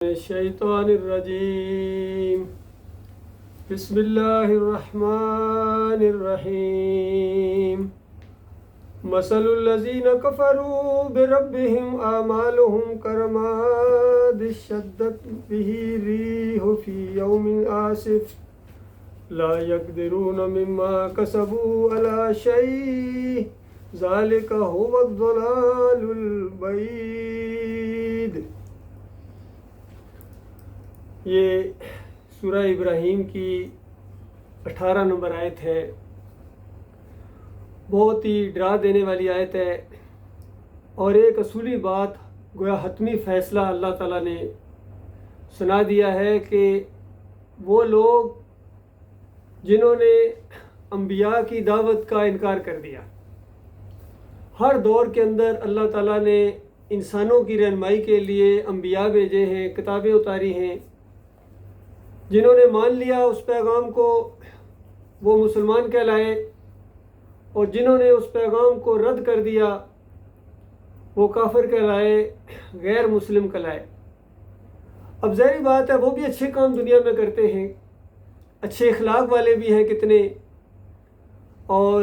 الشیطان الرجیم بسم اللہ الرحمن الرحیم مثل الذین کفروا بربهم اعمالهم کرماد اشتدت به الريح في يوم عاصف لا يقدرون مما كسبوا على شيء ذلك هو الضلال البعید۔ یہ سورہ ابراہیم کی 18 نمبر آیت ہے، بہت ہی ڈرا دینے والی آیت ہے، اور ایک اصولی بات گویا حتمی فیصلہ اللہ تعالیٰ نے سنا دیا ہے کہ وہ لوگ جنہوں نے انبیاء کی دعوت کا انکار کر دیا، ہر دور کے اندر اللہ تعالیٰ نے انسانوں کی رہنمائی کے لیے انبیاء بھیجے ہیں، کتابیں اتاری ہیں، جنہوں نے مان لیا اس پیغام کو وہ مسلمان کہلائے، اور جنہوں نے اس پیغام کو رد کر دیا وہ کافر کہلائے، غیر مسلم کہلائے۔ اب ظاہری بات ہے وہ بھی اچھے کام دنیا میں کرتے ہیں، اچھے اخلاق والے بھی ہیں کتنے، اور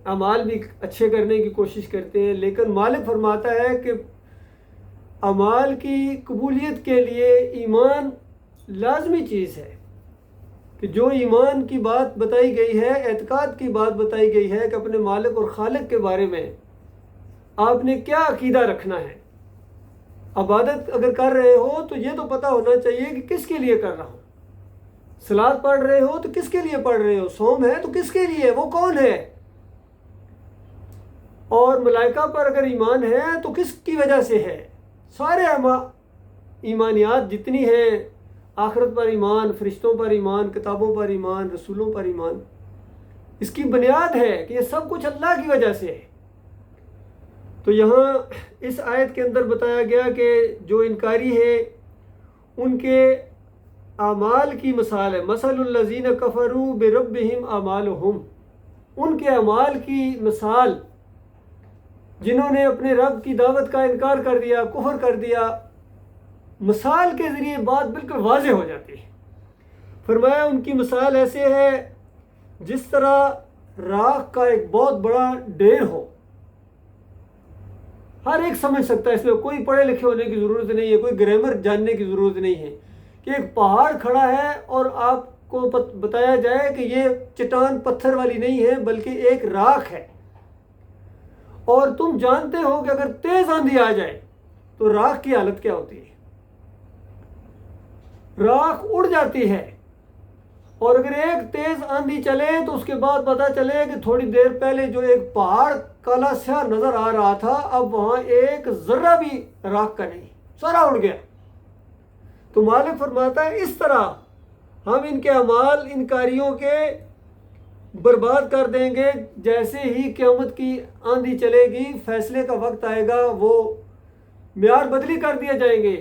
اعمال بھی اچھے کرنے کی کوشش کرتے ہیں، لیکن مالک فرماتا ہے کہ اعمال کی قبولیت کے لیے ایمان لازمی چیز ہے، کہ جو ایمان کی بات بتائی گئی ہے، اعتقاد کی بات بتائی گئی ہے کہ اپنے مالک اور خالق کے بارے میں آپ نے کیا عقیدہ رکھنا ہے۔ عبادت اگر کر رہے ہو تو یہ تو پتہ ہونا چاہیے کہ کس کے لیے کر رہا ہوں، صلاۃ پڑھ رہے ہو تو کس کے لیے پڑھ رہے ہو، صوم ہے تو کس کے لیے، وہ کون ہے، اور ملائکہ پر اگر ایمان ہے تو کس کی وجہ سے ہے۔ سارے ایمانیات جتنی ہیں، آخرت پر ایمان، فرشتوں پر ایمان، کتابوں پر ایمان، رسولوں پر ایمان، اس کی بنیاد ہے کہ یہ سب کچھ اللہ کی وجہ سے ہے۔ تو یہاں اس آیت کے اندر بتایا گیا کہ جو انکاری ہے ان کے اعمال کی مثال ہے، مثل الذین کفروا بربہم اعمالہم، ان کے اعمال کی مثال جنہوں نے اپنے رب کی دعوت کا انکار کر دیا، کفر کر دیا، مثال کے ذریعے بات بالکل واضح ہو جاتی ہے۔ فرمایا ان کی مثال ایسے ہے جس طرح راکھ کا ایک بہت بڑا ڈھیر ہو، ہر ایک سمجھ سکتا ہے، اس میں کوئی پڑھے لکھے ہونے کی ضرورت نہیں ہے، کوئی گرامر جاننے کی ضرورت نہیں ہے، کہ ایک پہاڑ کھڑا ہے اور آپ کو بتایا جائے کہ یہ چٹان پتھر والی نہیں ہے بلکہ ایک راکھ ہے، اور تم جانتے ہو کہ اگر تیز آندھی آ جائے تو راکھ کی حالت کیا ہوتی ہے، راکھ اڑ جاتی ہے، اور اگر ایک تیز آندھی چلے تو اس کے بعد پتہ چلے کہ تھوڑی دیر پہلے جو ایک پہاڑ کالا سیاہ نظر آ رہا تھا اب وہاں ایک ذرہ بھی راکھ کا نہیں، سارا اڑ گیا۔ تو مالک فرماتا ہے اس طرح ہم ان کے اعمال انکاریوں کے برباد کر دیں گے، جیسے ہی قیامت کی آندھی چلے گی، فیصلے کا وقت آئے گا، وہ معیار بدلی کر دیے جائیں گے،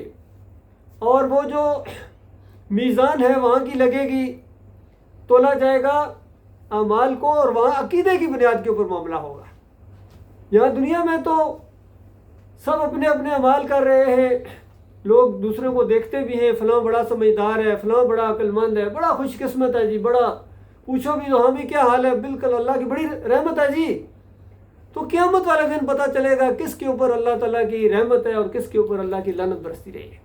اور وہ جو میزان ہے وہاں کی لگے گی، تولا جائے گا اعمال کو، اور وہاں عقیدے کی بنیاد کے اوپر معاملہ ہوگا۔ یہاں دنیا میں تو سب اپنے اپنے اعمال کر رہے ہیں، لوگ دوسروں کو دیکھتے بھی ہیں، فلاں بڑا سمجھدار ہے، فلاں بڑا عقل مند ہے، بڑا خوش قسمت ہے جی، بڑا پوچھو بھی تو ہاں بھی کیا حال ہے، بالکل اللہ کی بڑی رحمت ہے جی۔ تو قیامت والے دن پتہ چلے گا کس کے اوپر اللہ تعالیٰ کی رحمت ہے اور کس کے اوپر اللہ کی لعنت برستی رہی ہے۔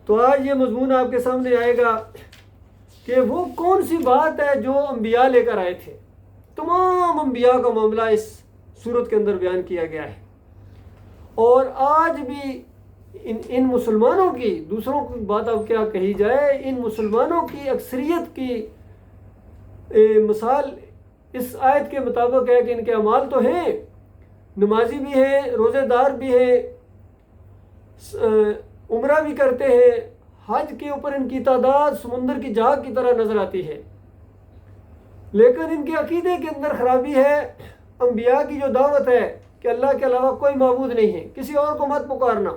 تو آج یہ مضمون آپ کے سامنے آئے گا کہ وہ کون سی بات ہے جو انبیاء لے کر آئے تھے۔ تمام انبیاء کا معاملہ اس صورت کے اندر بیان کیا گیا ہے، اور آج بھی ان مسلمانوں کی، دوسروں کی بات اب کیا کہی جائے، ان مسلمانوں کی اکثریت کی مثال اس آیت کے مطابق ہے کہ ان کے اعمال تو ہیں، نمازی بھی ہیں، روزے دار بھی ہیں، عمرہ بھی کرتے ہیں، حج کے اوپر ان کی تعداد سمندر کی جھاگ کی طرح نظر آتی ہے، لیکن ان کے عقیدے کے اندر خرابی ہے۔ انبیاء کی جو دعوت ہے کہ اللہ کے علاوہ کوئی معبود نہیں ہے، کسی اور کو مت پکارنا،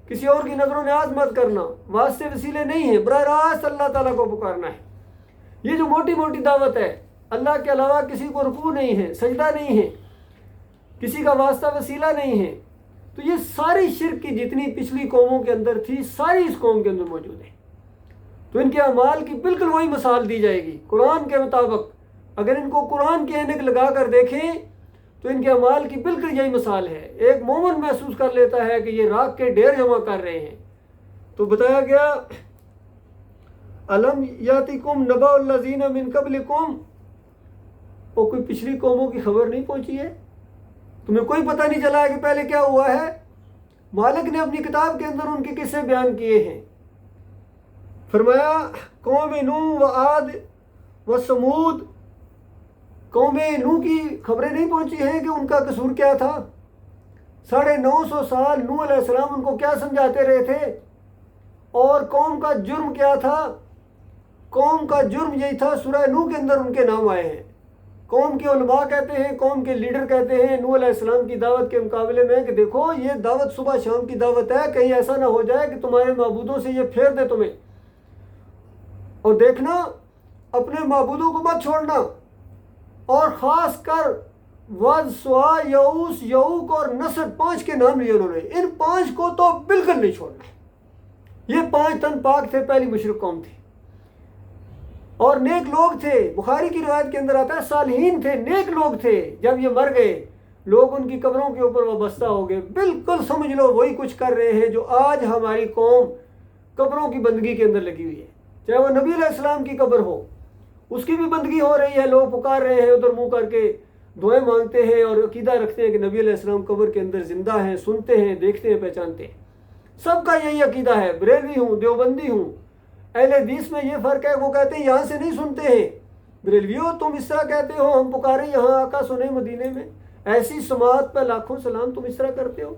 کسی اور کی نظر و نیاز مت کرنا، واسطے وسیلے نہیں ہیں، براہ راست اللہ تعالیٰ کو پکارنا ہے، یہ جو موٹی موٹی دعوت ہے، اللہ کے علاوہ کسی کو رکوع نہیں ہے، سجدہ نہیں ہے، کسی کا واسطہ وسیلہ نہیں ہے، تو یہ ساری شرک کی جتنی پچھلی قوموں کے اندر تھی ساری اس قوم کے اندر موجود ہے. تو ان کے اعمال کی بالکل وہی مثال دی جائے گی قرآن کے مطابق. اگر ان کو قرآن کی عینک لگا کر دیکھیں تو ان کے اعمال کی بالکل یہی مثال ہے. ایک مومن محسوس کر لیتا ہے کہ یہ راکھ کے ڈھیر جمع کر رہے ہیں. تو بتایا گیا الم یاتکم نبأ الذین من قبلکم، وہ کوئی پچھلی قوموں کی خبر نہیں پہنچی ہے؟ تمہیں کوئی پتہ نہیں چلا ہے کہ پہلے کیا ہوا ہے؟ مالک نے اپنی کتاب کے اندر ان کے قصے بیان کیے ہیں. فرمایا قوم نوح و عاد و ثمود، قوم نوح کی خبریں نہیں پہنچی ہیں کہ ان کا قصور کیا تھا؟ 950 سال نوح علیہ السلام ان کو کیا سمجھاتے رہے تھے، اور قوم کا جرم کیا تھا؟ قوم کا جرم یہی تھا. سورہ نوح کے اندر ان کے نام آئے ہیں. قوم کے علماء کہتے ہیں، قوم کے لیڈر کہتے ہیں نوح علیہ السلام کی دعوت کے مقابلے میں کہ دیکھو یہ دعوت صبح شام کی دعوت ہے، کہیں ایسا نہ ہو جائے کہ تمہارے معبودوں سے یہ پھیر دے تمہیں، اور دیکھنا اپنے معبودوں کو مت چھوڑنا، اور خاص کر ود، سوا، یعوس، یعوق اور نصر، 5 کے نام لیے انہوں نے. ان 5 کو تو بالکل نہیں چھوڑنا. یہ 5 تن پاک تھے، پہلی مشرک قوم تھی اور نیک لوگ تھے. بخاری کی روایت کے اندر آتا ہے صالحین تھے، نیک لوگ تھے. جب یہ مر گئے لوگ ان کی قبروں کے اوپر وابستہ ہو گئے. بالکل سمجھ لو وہی کچھ کر رہے ہیں جو آج ہماری قوم قبروں کی بندگی کے اندر لگی ہوئی ہے. چاہے وہ نبی علیہ السلام کی قبر ہو، اس کی بھی بندگی ہو رہی ہے. لوگ پکار رہے ہیں ادھر منہ کر کے، دعائیں مانگتے ہیں اور عقیدہ رکھتے ہیں کہ نبی علیہ السلام قبر کے اندر زندہ ہیں، سنتے ہیں، دیکھتے ہیں، پہچانتے ہیں. سب کا یہی عقیدہ ہے. بریلوی ہوں، دیوبندی ہوں، اہل حدیث میں یہ فرق ہے، وہ کہتے ہیں یہاں سے نہیں سنتے ہیں. بریلویو تم اس طرح کہتے ہو، ہم پکارے یہاں آقا سنے مدینے میں، ایسی سماعت پہ لاکھوں سلام، تم اس طرح کرتے ہو.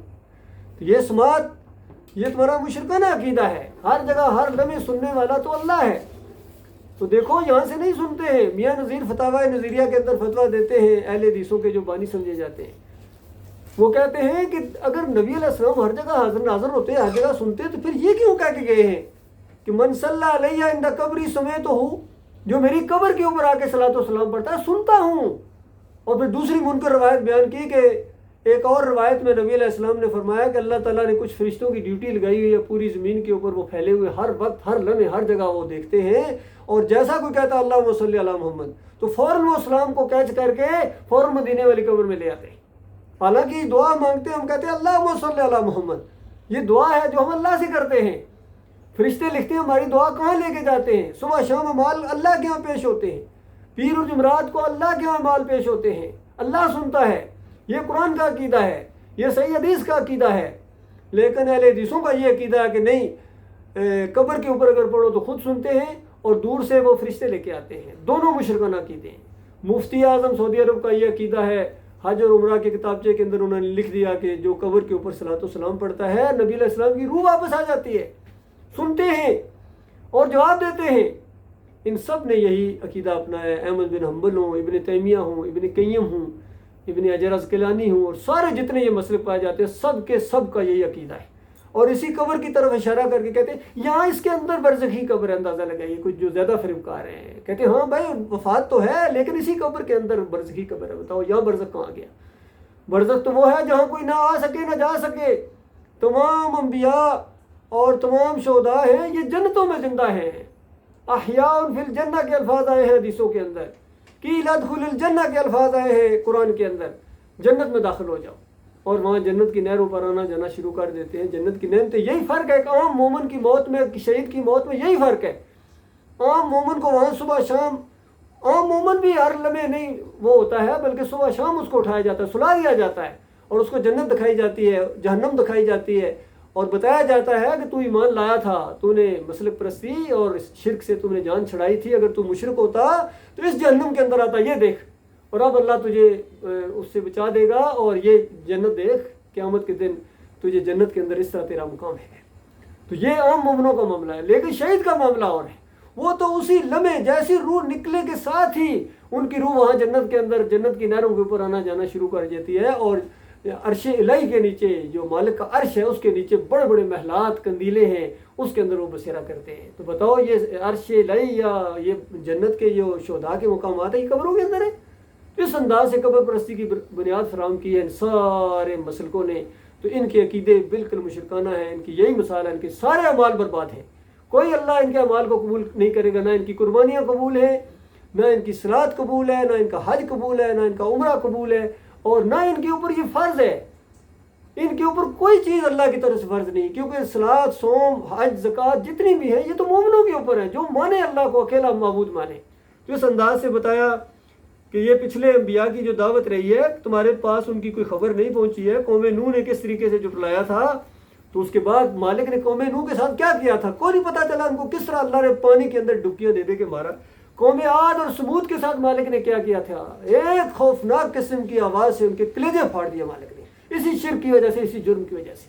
تو یہ سماعت، یہ تمہارا مشرکانہ عقیدہ ہے. ہر جگہ ہر لمحے سننے والا تو اللہ ہے. تو دیکھو یہاں سے نہیں سنتے ہیں. میاں نذیر فتاوی نظریہ کے اندر فتویٰ دیتے ہیں اہل حدیثوں کے جو بانی سمجھے جاتے ہیں. وہ کہتے ہیں کہ اگر نبی علیہ السلام ہر جگہ حاضر ناظر ہوتے، ہر جگہ سنتے، تو پھر یہ کیوں کہہ کے گئے ہیں کہ من صلی علیہ عند قبری سمیت ہوں، جو میری قبر کے اوپر آ کے صلاۃ و سلام پڑھتا ہے سنتا ہوں. اور پھر دوسری منکر روایت بیان کی کہ ایک اور روایت میں نبی علیہ السلام نے فرمایا کہ اللہ تعالیٰ نے کچھ فرشتوں کی ڈیوٹی لگائی ہوئی ہے پوری زمین کے اوپر، وہ پھیلے ہوئے ہر وقت ہر لمحے ہر جگہ وہ دیکھتے ہیں، اور جیسا کوئی کہتا اللہم صلی علی محمد تو فوراً وہ اسلام کو کیچ کر کے فوراً مدینے والی قبر میں لے آتے ہیں. حالانکہ دعا مانگتے ہیں، ہم کہتے ہیں اللہم صلی علی محمد، یہ دعا ہے جو ہم اللہ سے کرتے ہیں. فرشتے لکھتے ہیں ہماری دعا کہاں لے کے جاتے ہیں. صبح شام اعمال اللہ کے ہاں پیش ہوتے ہیں، پیر اور جمعرات کو اللہ کے ہاں اعمال پیش ہوتے ہیں، اللہ سنتا ہے. یہ قرآن کا عقیدہ ہے، یہ صحیح حدیث کا عقیدہ ہے. لیکن اہل حدیثوں کا یہ عقیدہ ہے کہ نہیں، قبر کے اوپر اگر پڑھو تو خود سنتے ہیں اور دور سے وہ فرشتے لے کے آتے ہیں. دونوں مشرکانہ عقیدے ہیں. مفتی اعظم سعودی عرب کا یہ عقیدہ ہے، حج اور عمرہ کے کتابچے کے اندر انہوں نے لکھ دیا کہ جو قبر کے اوپر صلاۃ و سلام پڑھتا ہے نبی علیہ السلام کی روح واپس آ جاتی ہے. سنتے ہیں اور جواب دیتے ہیں. ان سب نے یہی عقیدہ اپنایا ہے. احمد بن حنبل ہوں، ابن تیمیہ ہوں، ابن قیم ہوں، ابن حجر عسقلانی ہوں، اور سارے جتنے یہ مسلک پائے جاتے ہیں سب کے سب کا یہی عقیدہ ہے. اور اسی قبر کی طرف اشارہ کر کے کہتے ہیں یہاں اس کے اندر برزخی قبر ہے. اندازہ لگائیے کچھ جو زیادہ فریب کار ہیں کہتے ہیں ہاں بھائی وفات تو ہے لیکن اسی قبر کے اندر برزخی قبر ہے. بتاؤ یہاں برزخ کہاں گیا؟ برزخ تو وہ ہے جہاں کوئی نہ آ سکے نہ جا سکے. تمام انبیاء اور تمام شہداء ہیں یہ جنتوں میں زندہ ہیں. احیاء فی الجنہ کے الفاظ آئے ہیں حدیثوں کے اندر، قیل ادخل الجنہ کے الفاظ آئے ہیں قرآن کے اندر، جنت میں داخل ہو جاؤ. اور وہاں جنت کی نہروں پر آنا جانا شروع کر دیتے ہیں. جنت کی نعمتیں، یہی فرق ہے کہ عام مومن کی موت میں شہید کی موت میں یہی فرق ہے. عام مومن کو وہاں صبح شام، عام مومن بھی ہر لمحے نہیں وہ ہوتا ہے بلکہ صبح شام اس کو اٹھایا جاتا ہے، سلا دیا جاتا ہے اور اس کو جنت دکھائی جاتی ہے، جہنم دکھائی جاتی ہے، اور بتایا جاتا ہے کہ تو ایمان لایا تھا، تو نے مسلک پرستی اور شرک سے تم نے جان چھڑائی تھی، اگر تو مشرک ہوتا تو اس جہنم کے اندر آتا، یہ دیکھ، اور اب اللہ تجھے اس سے بچا دے گا اور یہ جنت دیکھ، قیامت کے دن تجھے جنت کے اندر اس طرح تیرا مقام ہے. تو یہ عام مومنوں کا معاملہ ہے. لیکن شہید کا معاملہ اور ہے، وہ تو اسی لمحے جیسی روح نکلے کے ساتھ ہی ان کی روح وہاں جنت کے اندر جنت کی نہروں کے اوپر آنا جانا شروع کر دیتی ہے. اور عرش الہی کے نیچے جو مالک کا عرش ہے اس کے نیچے بڑے بڑے محلات قندیلے ہیں، اس کے اندر وہ بسیرا کرتے ہیں. تو بتاؤ یہ عرش الہی یا یہ جنت کے جو شہداء کے مقامات ہیں یہ قبروں کے اندر ہے. اس انداز سے قبر پرستی کی بنیاد فراہم کی ہے ان سارے مسلکوں نے تو ان کے عقیدے بالکل مشرکانہ ہیں، ان کی یہی مثال ہے، ان کے سارے اعمال برباد ہیں۔ کوئی اللہ ان کے اعمال کو قبول نہیں کرے گا، نہ ان کی قربانیاں قبول ہیں، نہ ان کی صلات قبول ہے، نہ ان کا حج قبول ہے، نہ ان کا عمرہ قبول ہے، اور نہ ان کے اوپر یہ فرض ہے۔ ان کے اوپر کوئی چیز اللہ کی طرف سے فرض نہیں، کیونکہ صلات، صوم، حج، زکوٰۃ جتنی بھی ہیں یہ تو مومنوں کے اوپر ہے، جو مانے اللہ کو اکیلا معبود مانے۔ تو اس انداز سے بتایا کہ یہ پچھلے انبیاء کی جو دعوت رہی ہے، تمہارے پاس ان کی کوئی خبر نہیں پہنچی ہے۔ قوم نوح نے کس طریقے سے جھٹلایا تھا، تو اس کے بعد مالک نے قوم نوح کے ساتھ کیا کیا تھا، کوئی نہیں پتا چلا ان کو کس طرح اللہ نے پانی کے اندر ڈبکیاں دے دے کے مارا۔ قوم عاد اور سمود کے ساتھ مالک نے کیا کیا تھا، ایک خوفناک قسم کی آواز سے ان کے کلیجے پھاڑ دیا مالک نے، اسی شرک کی وجہ سے، اسی جرم کی وجہ سے۔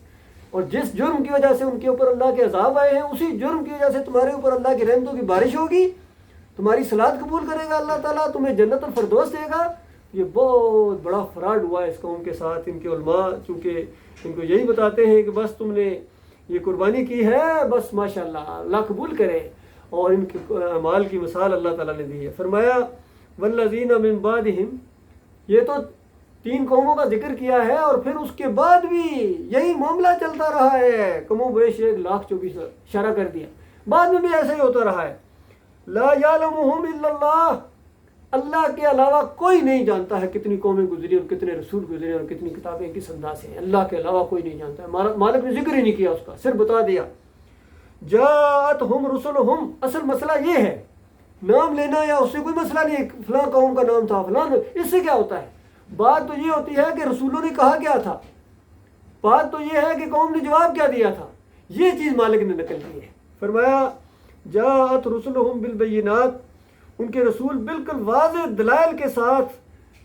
اور جس جرم کی وجہ سے ان کے اوپر اللہ کے عذاب آئے ہیں، اسی جرم کی وجہ سے تمہارے اوپر اللہ کی رحمتوں کی بارش ہوگی، تمہاری صلات قبول کرے گا اللہ تعالیٰ، تمہیں جنت الفردوس دے گا۔ یہ بہت بڑا فراڈ ہوا ہے اس قوم کے ساتھ۔ ان کے علماء چونکہ ان کو یہی بتاتے ہیں کہ بس تم نے یہ قربانی کی ہے، بس ماشاءاللہ اللہ قبول کرے، اور ان کے اعمال کی مثال اللہ تعالیٰ نے دی ہے۔ فرمایا والذین من بعدہم، یہ تو 3 قوموں کا ذکر کیا ہے، اور پھر اس کے بعد بھی یہی معاملہ چلتا رہا ہے، کم و بیش 1,24,000 اشارہ کر دیا، بعد میں بھی ایسا ہی ہوتا رہا ہے۔ لا یعلمہم الا اللہ، اللہ کے علاوہ کوئی نہیں جانتا ہے کتنی قومیں گزری اور کتنے رسول گزرے اور کتنی کتابیں کس انداز سے ہیں، اللہ کے علاوہ کوئی نہیں جانتا ہے۔ مالک نے ذکر ہی نہیں کیا اس کا، صرف بتا دیا جاءتہم رسلہم۔ اصل مسئلہ یہ ہے، نام لینا یا اس سے کوئی مسئلہ نہیں، فلاں قوم کا نام تھا فلاں، اس سے کیا ہوتا ہے؟ بات تو یہ ہوتی ہے کہ رسولوں نے کہا کیا تھا، بات تو یہ ہے کہ قوم نے جواب کیا دیا تھا، یہ چیز مالک نے نقل کی ہے۔ فرمایا جاءت رسلہم بالبینات، ان کے رسول بالکل واضح دلائل کے ساتھ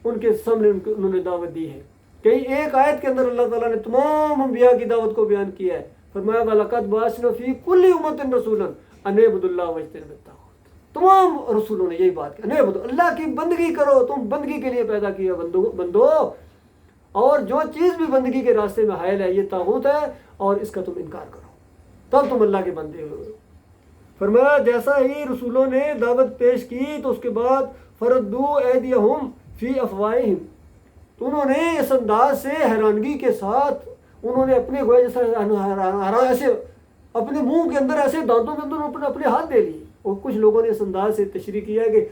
ان کے سامنے انہوں نے دعوت دی ہے۔ کئی ایک آیت کے اندر اللہ تعالیٰ نے تمام انبیاء کی دعوت کو بیان کیا ہے۔ فرمایا وَلَقَدْ بَعَثْنَا فِي كُلِّ أُمَّةٍ رَسُولًا أَنِ اعْبُدُوا اللَّهَ وَاجْتَنِبُوا الطَّاغُوتَ، تمام رسولوں نے یہی بات کی، اعبدوا، اللہ کی بندگی کرو، تم بندگی کے لیے پیدا کیا بندو، اور جو چیز بھی بندگی کے راستے میں حائل ہے یہ طاغوت ہے، اور اس کا تم انکار کرو، تب تم اللہ کے بندے ہو۔ فرمایا جیسا ہی رسولوں نے دعوت پیش کی تو اس کے بعد فردو ایدیہم فی افواہہم، تو انہوں نے اس انداز سے حیرانگی کے ساتھ انہوں نے اپنے گویا جیسا ایسے اپنے منہ کے اندر ایسے دانتوں کے اندر اپنے ہاتھ دے لیے۔ اور کچھ لوگوں نے اس انداز سے تشریح کیا کہ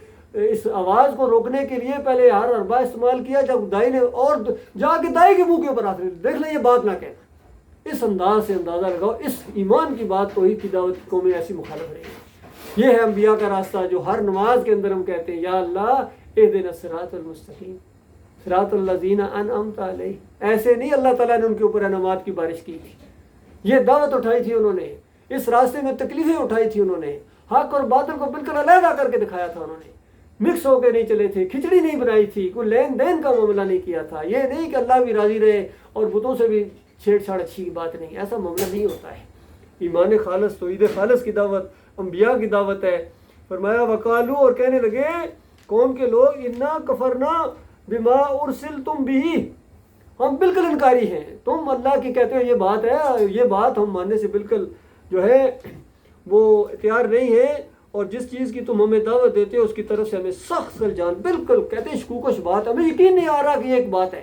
اس آواز کو روکنے کے لیے پہلے ہر اربا استعمال کیا، جب دائی نے اور جا کے دائی کے منہ کے اوپر ہاتھ دیکھ لیں، یہ بات نہ کہنا۔ اس انداز سے اندازہ لگاؤ اس ایمان کی بات، توحید کی دعوت کی قومیں ایسی مخالف رہی ہے۔ یہ ہے انبیاء کا راستہ، جو ہر نماز کے اندر ہم کہتے ہیں یا اللہ اہدنا الصراط المستقیم صراط الذین انعمت علیہم۔ ایسے نہیں اللہ تعالیٰ نے ان کے اوپر انعامات کی بارش کی تھی، یہ دعوت اٹھائی تھی انہوں نے، اس راستے میں تکلیفیں اٹھائی تھی انہوں نے، حق اور باطل کو بالکل علیحدہ کر کے دکھایا تھا انہوں نے، مکس ہو کے نہیں چلے تھے، کھچڑی نہیں بنائی تھی، کوئی لین دین کا معاملہ نہیں کیا تھا۔ یہ نہیں کہ اللہ بھی راضی رہے اور بتوں سے بھی چھیڑ چھاڑ اچھی کی بات نہیں، ایسا معاملہ نہیں ہوتا ہے۔ ایمان خالص، توحید خالص کی دعوت انبیاء کی دعوت ہے۔ فرمایا وقالو، اور کہنے لگے قوم کے لوگ، انا کفرنا بما ارسلتم بھی، ہم بالکل انکاری ہیں، تم اللہ کی کہتے ہو یہ بات ہے، یہ بات ہم ماننے سے بالکل جو ہے وہ تیار نہیں ہے، اور جس چیز کی تم ہمیں دعوت دیتے ہو اس کی طرف سے ہمیں سخت سلجان، بالکل کہتے ہیں شکوکش بات، ہمیں یقین نہیں آ رہا کہ یہ ایک بات ہے،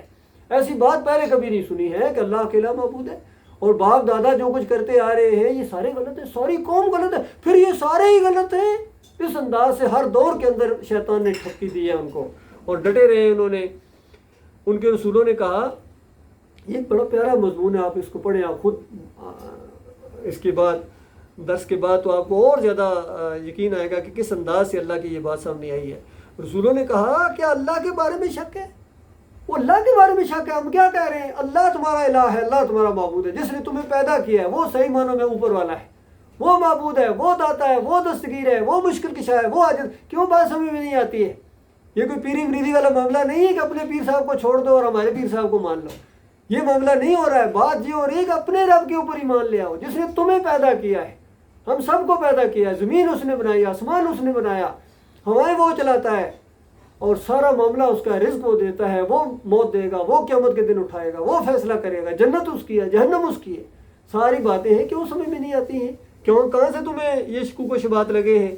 ایسی بات پہلے کبھی نہیں سنی ہے کہ اللہ اکیلا معبود ہے، اور باپ دادا جو کچھ کرتے آ رہے ہیں یہ سارے غلط ہیں، ساری قوم غلط ہے، پھر یہ سارے ہی غلط ہیں۔ اس انداز سے ہر دور کے اندر شیطان نے ٹھپکی دی ہے ان کو، اور ڈٹے رہے انہوں نے۔ ان کے رسولوں نے کہا، یہ بڑا پیارا مضمون ہے، آپ اس کو پڑھیں، آپ خود اس کے بعد درس کے بعد تو آپ کو اور زیادہ یقین آئے گا کہ کس انداز سے اللہ کی یہ بات سامنے آئی ہے۔ رسولوں نے کہا کیا اللہ کے بارے میں شک ہے؟ وہ اللہ کے بارے میں شک ہے، ہم کیا کہہ رہے ہیں؟ اللہ تمہارا الہ ہے، اللہ تمہارا معبود ہے، جس نے تمہیں پیدا کیا ہے وہ صحیح معنوں میں اوپر والا ہے، وہ معبود ہے، وہ داتا ہے، وہ دستگیر ہے، وہ مشکل کشا ہے، وہ عاجز۔ کیوں بات سمجھ میں نہیں آتی ہے؟ یہ کوئی پیری مریدی والا معاملہ نہیں ہے کہ اپنے پیر صاحب کو چھوڑ دو اور ہمارے پیر صاحب کو مان لو، یہ معاملہ نہیں ہو رہا ہے۔ بات یہ ہو رہی ہے کہ اپنے رب کے اوپر ایمان لے آؤ، جس نے تمہیں پیدا کیا ہے، ہم سب کو پیدا کیا ہے، زمین اس نے بنائی، آسمان اس نے بنایا، ہوائیں وہ چلاتا ہے، اور سارا معاملہ اس کا، رزق وہ دیتا ہے، وہ موت دے گا، وہ قیامت کے دن اٹھائے گا، وہ فیصلہ کرے گا، جنت اس کی ہے، جہنم اس کی ہے۔ ساری باتیں ہیں، کیوں سمجھ میں نہیں آتی ہیں؟ کیوں، کہاں سے تمہیں یہ شکوک و شبہات لگے ہیں؟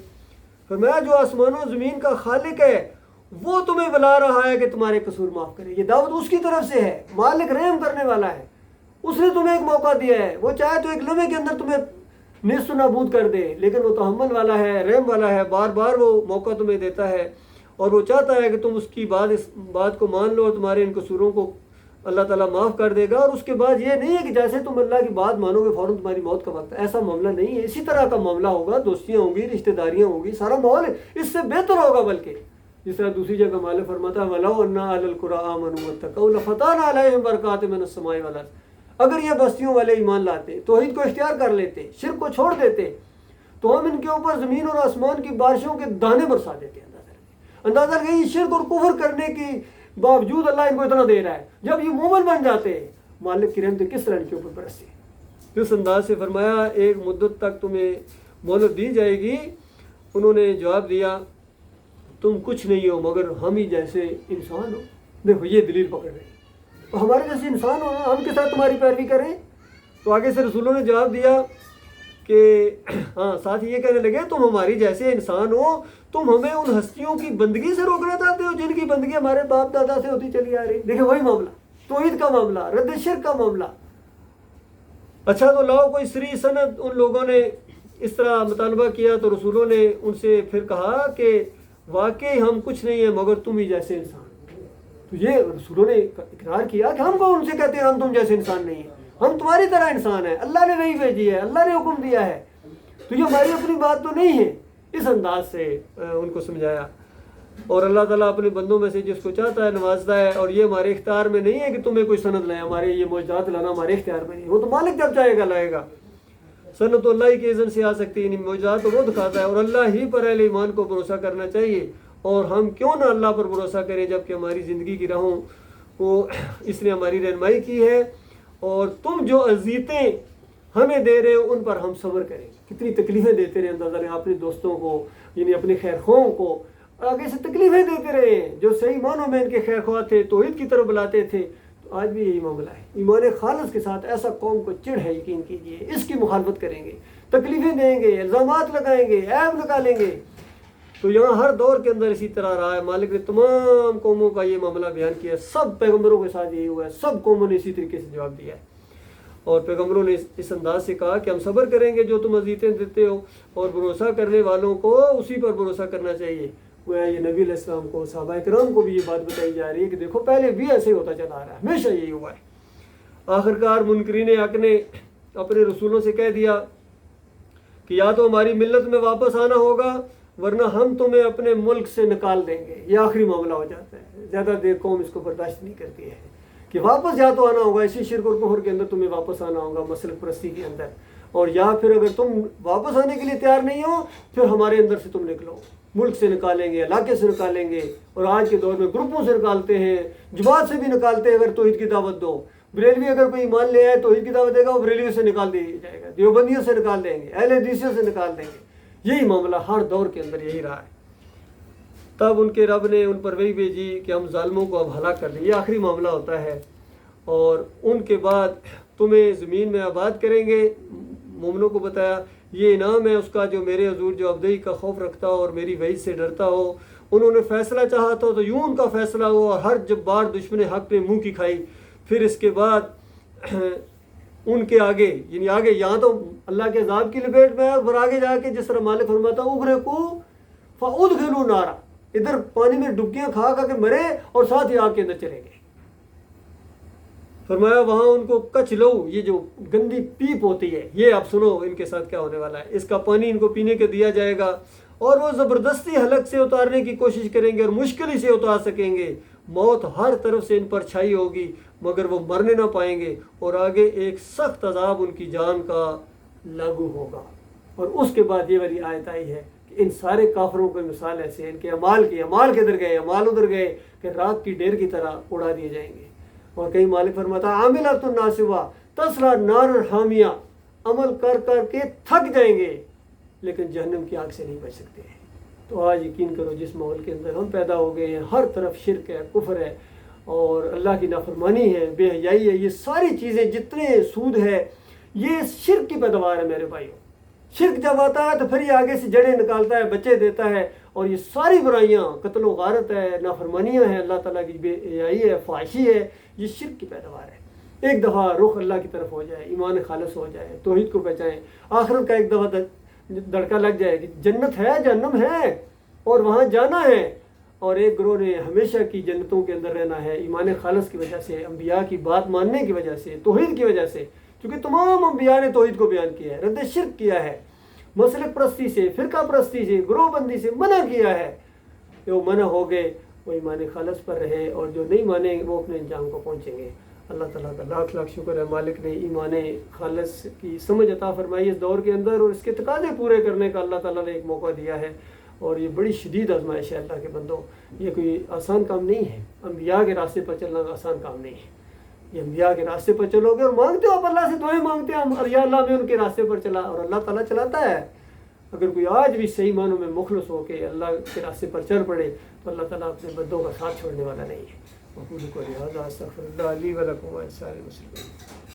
فرمایا جو آسمان و زمین کا خالق ہے وہ تمہیں بلا رہا ہے کہ تمہارے قصور معاف کرے، یہ دعوت اس کی طرف سے ہے، مالک رحم کرنے والا ہے، اس نے تمہیں ایک موقع دیا ہے، وہ چاہے تو ایک لمحے کے اندر تمہیں نیست و نابود کر دے، لیکن وہ تحمل والا ہے، رحم والا ہے، بار بار وہ موقع تمہیں دیتا ہے، اور وہ چاہتا ہے کہ تم اس کی اس بات کو مان لو اور تمہارے ان قصوروں کو اللہ تعالیٰ معاف کر دے گا۔ اور اس کے بعد یہ نہیں ہے کہ جیسے تم اللہ کی بات مانو گے فوراً تمہاری موت کا وقت ہے، ایسا معاملہ نہیں ہے۔ اسی طرح کا معاملہ ہوگا، دوستیاں ہوں گی، رشتہ داریاں ہوں گی، سارا ماحول اس سے بہتر ہوگا، بلکہ جس طرح دوسری جگہ مالک فرماتا ہے وَلَوْ أَنَّ أَهْلَ الْقُرَىٰ آمَنُوا وَاتَّقَوْا لَفَتَحْنَا عَلَيْهِمْ بَرَكَاتٍ مِّنَ السَّمَاءِ وَالْأَرْضِ۔ اگر یہ بستیوں والے ایمان لاتے، توحید کو اختیار کر لیتے، شرک کو چھوڑ دیتے، تو ہم ان کے اوپر زمین اور آسمان کی بارشوں کے دانے برسا دیتے۔ اندازہ لگائیے، شرک اور کفر کرنے کے باوجود اللہ ان کو اتنا دے رہا ہے، جب یہ مومن بن جاتے ہیں مالک کی رحمت کس طرح ان کے اوپر برستی۔ اس انداز سے فرمایا ایک مدت تک تمہیں مہلت دی جائے گی۔ انہوں نے جواب دیا تم کچھ نہیں ہو مگر ہم ہی جیسے انسان ہو۔ دیکھو یہ دلیل پکڑ رہے ہیں، تو ہمارے جیسے انسان ہو، ہم کے ساتھ تمہاری پیروی کریں۔ تو آگے سے رسولوں نے جواب دیا کہ ہاں، ساتھ یہ کہنے لگے تم ہماری جیسے انسان ہو، تم ہمیں ان ہستیوں کی بندگی سے روکنا چاہتے ہو جن کی بندگی ہمارے باپ دادا سے ہوتی چلی آ رہی۔ دیکھیں وہی معاملہ، توحید کا معاملہ، رد شرک کا معاملہ۔ اچھا تو لاؤ کوئی صریح سند۔ ان لوگوں نے اس طرح مطالبہ کیا تو رسولوں نے ان سے پھر کہا کہ واقعی ہم کچھ نہیں ہیں مگر تم ہی جیسے انسان۔ تو یہ رسولوں نے اقرار کیا کہ ہم کو ان سے کہتے ہیں ہم تم جیسے انسان نہیں ہیں، ہم تمہاری طرح انسان ہیں، اللہ نے نہیں بھیجی ہے، اللہ نے حکم دیا ہے، تو یہ ہماری اپنی بات تو نہیں ہے۔ اس انداز سے ان کو سمجھایا۔ اور اللہ تعالیٰ اپنے بندوں میں سے جس کو چاہتا ہے نوازتا ہے، اور یہ ہمارے اختیار میں نہیں ہے کہ تمہیں کوئی سند لائے، ہمارے یہ معجزات لانا ہمارے اختیار میں نہیں، وہ تو مالک جب چاہے گا لائے گا۔ سند تو اللہ ہی کے اذن سے آ سکتی ہے، معجزات تو وہ دکھاتا ہے، اور اللہ ہی پر اہل ایمان کو بھروسہ کرنا چاہیے۔ اور ہم کیوں نہ اللہ پر بھروسہ کریں جبکہ ہماری زندگی کی راہوں کو اس نے ہماری رہنمائی کی ہے، اور تم جو اذیتیں ہمیں دے رہے ہو ان پر ہم صبر کریں۔ کتنی تکلیفیں دیتے رہے، اندازہ رہے اپنے دوستوں کو، یعنی اپنے خیر خواہوں کو آگے سے تکلیفیں دیتے رہے، جو صحیح معنوں میں ان کے خیر خواہ تھے، توحید کی طرف بلاتے تھے۔ تو آج بھی یہی معاملہ ہے، ایمان خالص کے ساتھ ایسا قوم کو چڑ ہے، یقین کیجئے اس کی مخالفت کریں گے، تکلیفیں دیں گے، الزامات لگائیں گے، عیب نکالیں گے۔ تو یہاں ہر دور کے اندر اسی طرح رہا ہے۔ مالک نے تمام قوموں کا یہ معاملہ بیان کیا، سب پیغمبروں کے ساتھ یہی ہوا ہے، سب قوموں نے اسی طریقے سے جواب دیا ہے، اور پیغمبروں نے اس انداز سے کہا کہ ہم صبر کریں گے جو تم اذیتیں دیتے ہو، اور بھروسہ کرنے والوں کو اسی پر بھروسہ کرنا چاہیے۔ یہ نبی علیہ السلام کو، صحابہ کرام کو بھی یہ بات بتائی جا رہی ہے کہ دیکھو پہلے بھی ایسے ہوتا چلا آ رہا ہے، ہمیشہ یہی ہوا ہے۔ آخرکار منکرین حق نے اپنے رسولوں سے کہہ دیا کہ یا تو ہماری ملت میں واپس آنا ہوگا ورنہ ہم تمہیں اپنے ملک سے نکال دیں گے۔ یہ آخری معاملہ ہو جاتا ہے، زیادہ دیر قوم اس کو برداشت نہیں کرتی ہے کہ واپس یا تو آنا ہوگا اسی شرک اور کفر کے اندر، تمہیں واپس آنا ہوگا مسلک پرستی کے اندر، اور یا پھر اگر تم واپس آنے کے لیے تیار نہیں ہو پھر ہمارے اندر سے تم نکلو، ملک سے نکالیں گے، علاقے سے نکالیں گے۔ اور آج کے دور میں گروپوں سے نکالتے ہیں، جماعت سے بھی نکالتے ہیں۔ اگر توحید کی دعوت دو، بریلوی اگر کوئی ایمان لے آئے توحید کی دعوت دے گا، وہ بریلوی سے نکال دیا جائے گا، دیوبندیوں سے نکال دیں گے، اہل حدیثیوں سے نکال دیں گے۔ یہی معاملہ ہر دور کے اندر یہی رہا ہے۔ تب ان کے رب نے ان پر وہی بھیجی کہ ہم ظالموں کو اب ہلاک کر دیں۔ یہ آخری معاملہ ہوتا ہے، اور ان کے بعد تمہیں زمین میں آباد کریں گے۔ مومنوں کو بتایا یہ انعام ہے اس کا جو میرے حضور جو ابدی کا خوف رکھتا ہو اور میری وعید سے ڈرتا ہو۔ انہوں نے فیصلہ چاہا تھا تو یوں ان کا فیصلہ ہوا، اور ہر جبار دشمن حق نے منہ کی کھائی۔ پھر اس کے بعد ان کے آگے، یعنی آگے یہاں تو اللہ کے عذاب کی لپیٹ میں ہے، اور آگے جا کے جس طرح مالک فرماتا اغرقوا فادخلوا نارا، ادھر پانی میں ڈبکیاں کھا کھا کے مرے اور ساتھ ہی آگ کے اندر چلے گئے۔ فرمایا وہاں ان کو کچ لو، یہ جو گندی پیپ ہوتی ہے، یہ آپ سنو ان کے ساتھ کیا ہونے والا ہے۔ اس کا پانی ان کو پینے کے دیا جائے گا، اور وہ زبردستی حلق سے اتارنے کی کوشش کریں گے اور مشکل ہی سے اتار سکیں گے۔ موت ہر طرف سے ان پر چھائی ہوگی مگر وہ مرنے نہ پائیں گے، اور آگے ایک سخت عذاب ان کی جان کا لاگو ہوگا۔ اور اس کے بعد یہ والی آیت آئی ہے کہ ان سارے کافروں کی مثال ایسے ہیں، ان کے اعمال کدھر گئے، اعمال ادھر گئے کہ رات کی ڈیر کی طرح اڑا دیے جائیں گے۔ اور کہیں مالک فرماتا عاملۃ ناصبہ تصلیٰ نارا حامیہ، عمل کر کر کے تھک جائیں گے لیکن جہنم کی آگ سے نہیں بچ سکتے ہیں۔ تو آج یقین کرو جس ماحول کے اندر ہم پیدا ہو گئے ہیں، ہر طرف شرک ہے، کفر ہے، اور اللہ کی نافرمانی ہے، بے حیائی ہے، یہ ساری چیزیں جتنے سود ہے یہ شرک کی پیداوار ہے میرے بھائیوں۔ شرک جب آتا ہے تو پھر یہ آگے سے جڑیں نکالتا ہے، بچے دیتا ہے، اور یہ ساری برائیاں، قتل و غارت ہے، نافرمانیاں ہیں، اللہ تعالیٰ کی بے حیائی ہے، فحاشی ہے، یہ شرک کی پیداوار ہے۔ ایک دفعہ رخ اللہ کی طرف ہو جائے، ایمان خالص ہو جائے، توحید کو پہچائیں، آخرت کا ایک دفعہ دڑکا لگ جائے کہ جنت ہے، جہنم ہے اور وہاں جانا ہے، اور ایک گروہ نے ہمیشہ کی جنتوں کے اندر رہنا ہے ایمان خالص کی وجہ سے، انبیاء کی بات ماننے کی وجہ سے، توحید کی وجہ سے، کیونکہ تمام انبیاء نے توحید کو بیان کیا ہے، رد شرک کیا ہے، مسلک پرستی سے، فرقہ پرستی سے، گروہ بندی سے منع کیا ہے۔ جو منع ہو گئے وہ ایمان خالص پر رہے، اور جو نہیں مانیں وہ اپنے انجام کو پہنچیں گے۔ اللہ تعالیٰ کا لاکھ لاکھ شکر ہے، مالک نے ایمان خالص کی سمجھ عطا فرمائی اس دور کے اندر، اور اس کے تقاضے پورے کرنے کا اللہ تعالیٰ نے ایک موقع دیا ہے، اور یہ بڑی شدید آزمائش ہے اللہ کے بندوں۔ یہ کوئی آسان کام نہیں ہے، انبیاء کے راستے پر چلنا آسان کام نہیں ہے۔ یہ انبیاء کے راستے پر چلو گے اور مانگتے ہو، آپ اللہ سے دعائیں مانگتے ہیں، ہم یا اللہ میں ان کے راستے پر چلا، اور اللہ تعالیٰ چلاتا ہے۔ اگر کوئی آج بھی صحیح معنوں میں مخلص ہو کے اللہ کے راستے پر چل پڑے تو اللہ تعالیٰ اپنے بندوں کا ساتھ چھوڑنے والا نہیں ہے۔ وقول قولی ھذا استغفر اللہ لی ولکم ولسائر المسلمین۔